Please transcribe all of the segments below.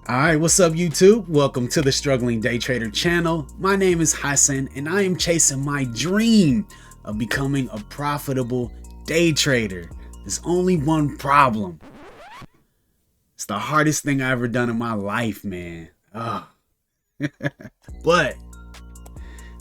Alright, what's up YouTube? Welcome to the Struggling Day Trader channel. My name is Hassan and I am chasing my dream of becoming a profitable day trader. There's only one problem. It's the hardest thing I ever done in my life, man. But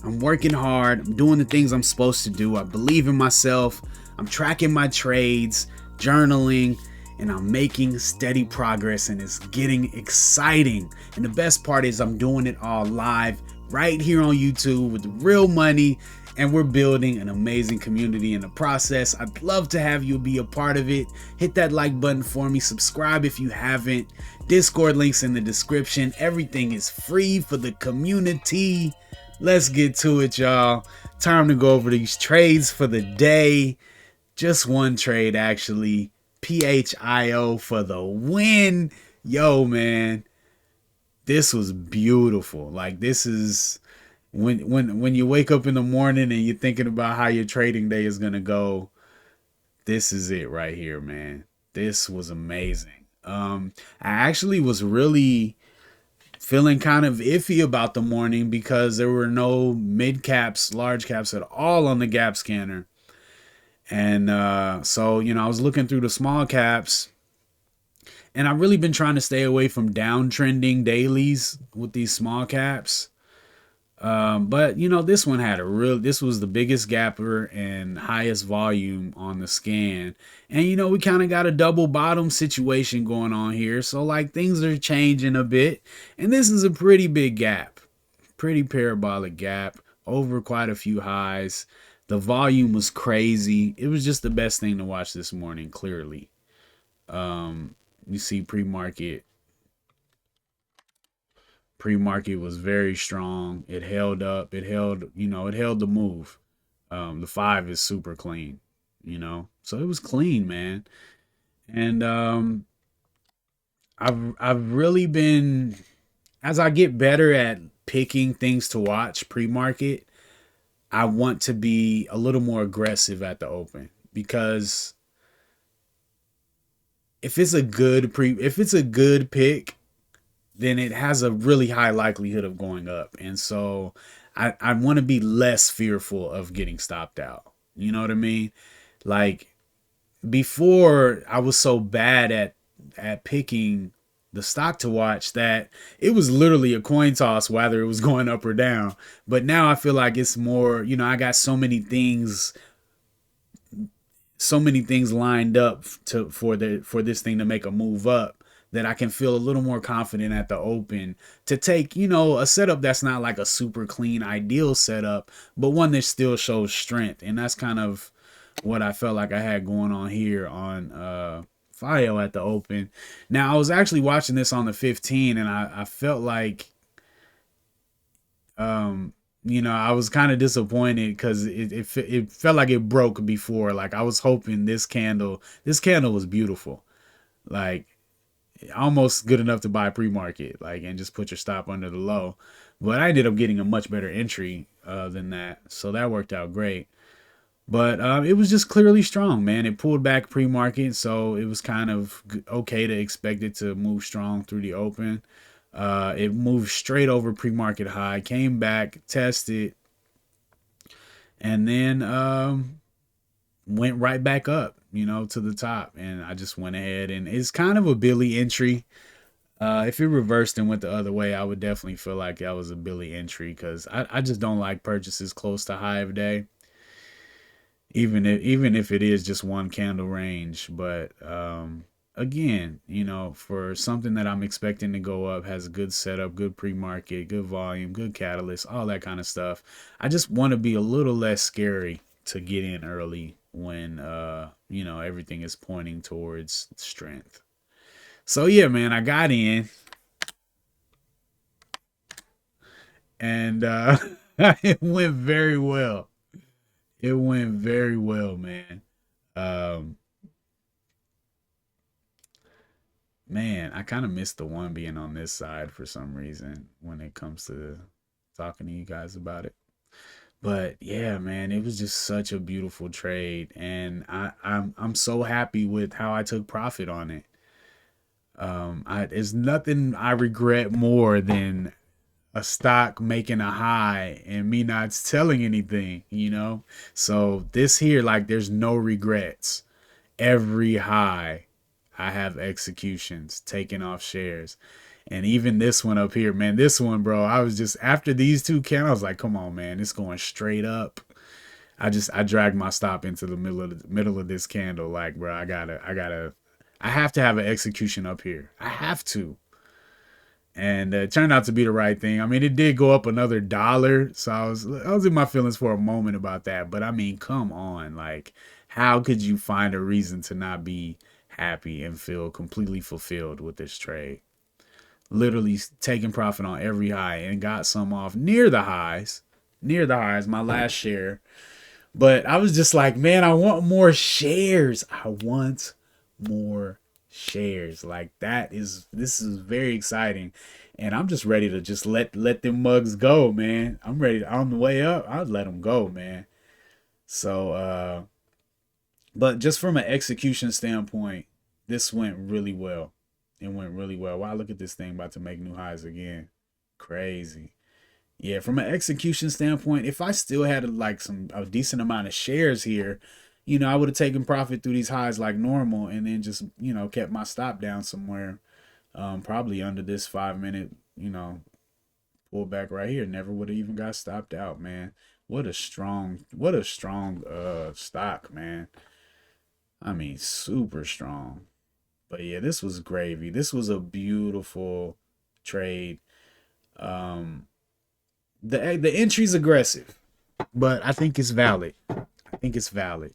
I'm working hard. I'm doing the things I'm supposed to do. I believe in myself. I'm tracking my trades, journaling, and I'm making steady progress, and it's getting exciting. And the best part is I'm doing it all live right here on YouTube with real money, and we're building an amazing community in the process. I'd love to have you be a part of it. Hit that like button for me. Subscribe if you haven't. Discord links in the description. Everything is free for the community. Let's get to it, y'all. Time to go over these trades for the day. Just one trade, actually. PHIO for the win. Yo, man, this was beautiful. Like, this is when you wake up in the morning and you're thinking about how your trading day is gonna go. This is it right here, man. This was amazing. I actually was really feeling kind of iffy about the morning because there were no mid caps, large caps at all on the gap scanner. And so, I was looking through the small caps, and I've really been trying to stay away from downtrending dailies with these small caps. But this one had this was the biggest gapper and highest volume on the scan. And we kind of got a double bottom situation going on here. So like things are changing a bit. And this is a pretty big gap, pretty parabolic gap over quite a few highs. The volume was crazy. It was just the best thing to watch this morning, clearly. You see pre-market. Pre-market was very strong. It held up. It held, it held the move. The 5 is super clean, So it was clean, man. And I've really been, as I get better at picking things to watch pre-market, I want to be a little more aggressive at the open, because if it's a good pick, then it has a really high likelihood of going up. And so I want to be less fearful of getting stopped out. You know what I mean? Like, before, I was so bad at picking the stock to watch that it was literally a coin toss whether it was going up or down. But now I feel like it's more, I got so many things lined up for this thing to make a move up, that I can feel a little more confident at the open to take, a setup that's not like a super clean ideal setup, but one that still shows strength. And that's kind of what I felt like I had going on here on PHIO at the open. Now, I was actually watching this on the 15, and I felt like, I was kind of disappointed because it felt like it broke before. Like, I was hoping this candle was beautiful, like almost good enough to buy pre-market, like, and just put your stop under the low. But I ended up getting a much better entry than that, so that worked out great. But it was just clearly strong, man. It pulled back pre-market, so it was kind of okay to expect it to move strong through the open. It moved straight over pre-market high, came back, tested, and then went right back up, to the top. And I just went ahead, and it's kind of a Billy entry. If it reversed and went the other way, I would definitely feel like that was a Billy entry, because I just don't like purchases close to high of day, even if it is just one candle range. But again, for something that I'm expecting to go up, has a good setup, good pre-market, good volume, good catalyst, all that kind of stuff, I just want to be a little less scary to get in early when everything is pointing towards strength. So yeah, man, I got in, and it went very well. It went very well, man. Um, Man, I kind of miss the one being on this side for some reason when it comes to talking to you guys about it. But yeah, man, it was just such a beautiful trade, and I'm so happy with how I took profit on it. There's nothing I regret more than a stock making a high and me not telling anything, you know? So this here, like, there's no regrets. Every high, I have executions, taking off shares. And even this one up here, man, this one, bro, I was just, after these two candles, I was like, come on, man, it's going straight up. I dragged my stop into the middle of this candle. Like, bro, I have to have an execution up here. I have to. And it turned out to be the right thing. I mean, it did go up another dollar, so I was in my feelings for a moment about that. But I mean, come on, like, how could you find a reason to not be happy and feel completely fulfilled with this trade? Literally taking profit on every high and got some off near the highs, my last share. But I was just like, man, I want more shares. I want more shares. Like, this is very exciting. And I'm just ready to just let them mugs go, man. I'm ready on the way up. I'll let them go, man. So but just from an execution standpoint, this went really well. It went really well. Wow, look at this thing about to make new highs again. Crazy. Yeah, from an execution standpoint, if I still had like a decent amount of shares here, I would have taken profit through these highs like normal, and then just kept my stop down somewhere, probably under this 5 minute pullback right here. Never would have even got stopped out, man. What a strong stock, man. I mean, super strong. But yeah, this was gravy. This was a beautiful trade. Um, the entry's aggressive, but I think it's valid. I think it's valid,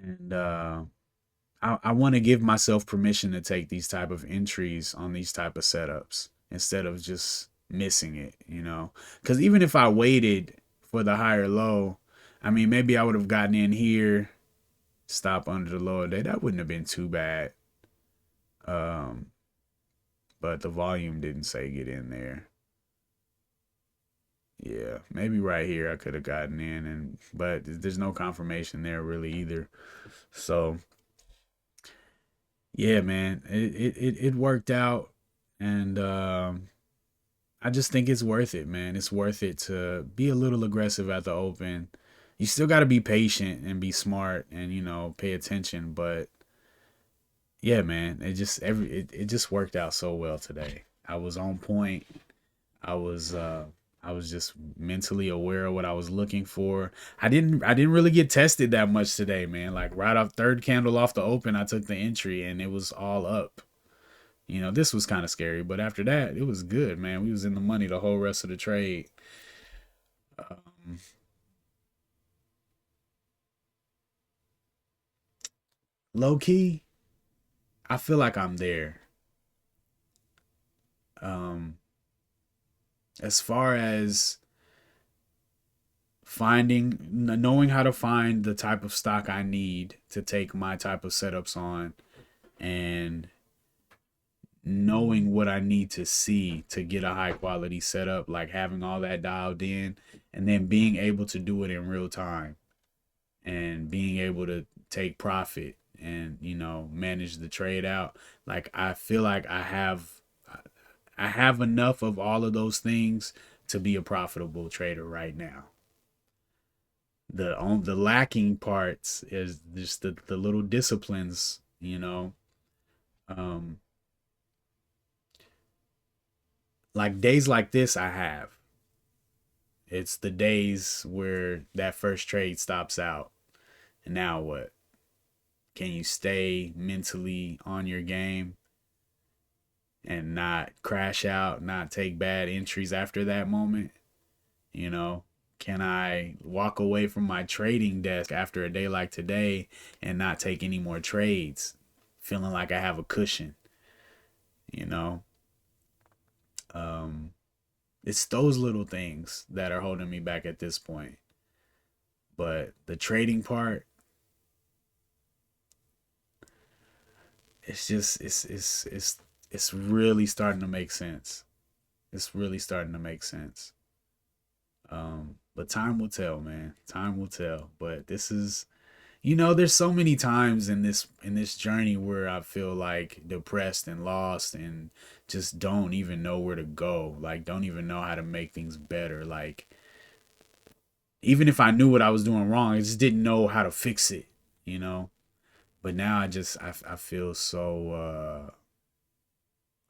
and I want to give myself permission to take these type of entries on these type of setups instead of just missing it. Because even if I waited for the higher low, I mean, maybe I would have gotten in here, stop under the lower day. That wouldn't have been too bad. Um, but the volume didn't say get in there. Yeah, maybe right here I could have gotten in, but there's no confirmation there really either. So yeah, man, it worked out, and I just think it's worth it, man. It's worth it to be a little aggressive at the open. You still got to be patient and be smart and pay attention, but yeah, man, it just worked out so well today. I was on point. I was uh I was just mentally aware of what I was looking for. I didn't really get tested that much today, man. Like right off third candle off the open, I took the entry and it was all up. This was kind of scary, but after that, it was good, man. We was in the money the whole rest of the trade. Um, Low key, I feel like I'm there. Um, as far as knowing how to find the type of stock I need to take my type of setups on, and knowing what I need to see to get a high quality setup, like having all that dialed in, and then being able to do it in real time and being able to take profit and manage the trade out. Like, I feel like I have enough of all of those things to be a profitable trader right now. The lacking parts is just the little disciplines, um like days like this I have. It's the days where that first trade stops out. And now what? Can you stay mentally on your game and not crash out, not take bad entries after that moment? You know, can I walk away from my trading desk after a day like today and not take any more trades, feeling like I have a cushion? You know, um, it's those little things that are holding me back at this point. But the trading part, it's just it's really starting to make sense. It's really starting to make sense. But time will tell, man. Time will tell. But this is There's so many times in this journey where I feel like depressed and lost and just don't even know where to go. Like don't even know how to make things better. Like even if I knew what I was doing wrong, I just didn't know how to fix it, you know? But now I feel so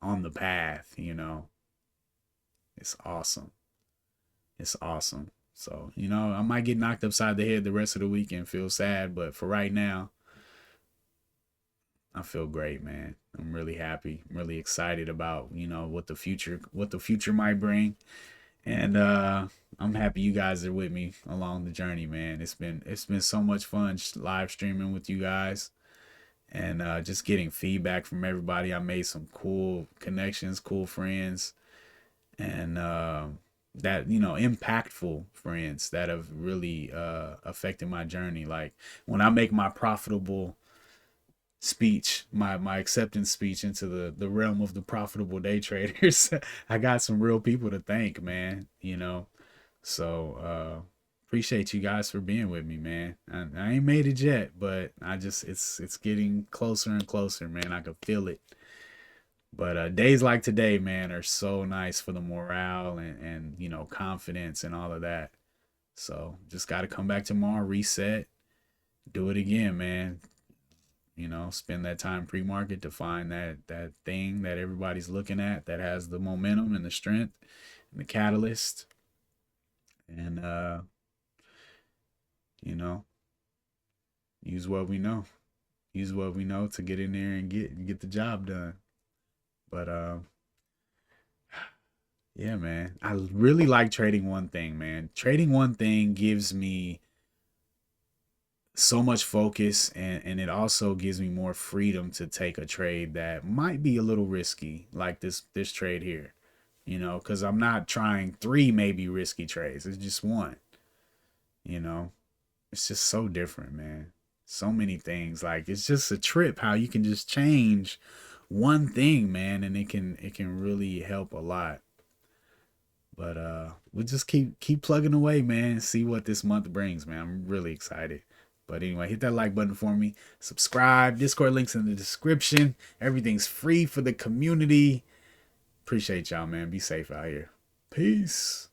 on the path. It's awesome. It's awesome. So, I might get knocked upside the head the rest of the week and feel sad, but for right now, I feel great, man. I'm really happy. I'm really excited about, what the future might bring. And I'm happy you guys are with me along the journey, man. It's been so much fun live streaming with you guys and just getting feedback from everybody. I made some cool connections, cool friends, and that impactful friends that have really affected my journey. Like when I make my profitable speech, my acceptance speech into the realm of the profitable day traders, I got some real people to thank, man. So appreciate you guys for being with me, man. I ain't made it yet, but it's getting closer and closer, man. I can feel it. But days like today, man, are so nice for the morale and confidence and all of that. So just got to come back tomorrow, reset, do it again, man. Spend that time pre-market to find that thing that everybody's looking at that has the momentum and the strength and the catalyst, and you know, use what we know. Use what we know to get in there and get the job done. But yeah, man. I really like trading one thing, man. Trading one thing gives me so much focus and it also gives me more freedom to take a trade that might be a little risky, like this trade here. Because I'm not trying three maybe risky trades. It's just one. You know, it's just so different, man. So many things. Like it's just a trip how you can just change one thing, man, and it can really help a lot. But we'll just keep plugging away, man. See what this month brings, man. I'm really excited. But anyway, hit that like button for me. Subscribe. Discord links in the description. Everything's free for the community. Appreciate y'all, man. Be safe out here. Peace.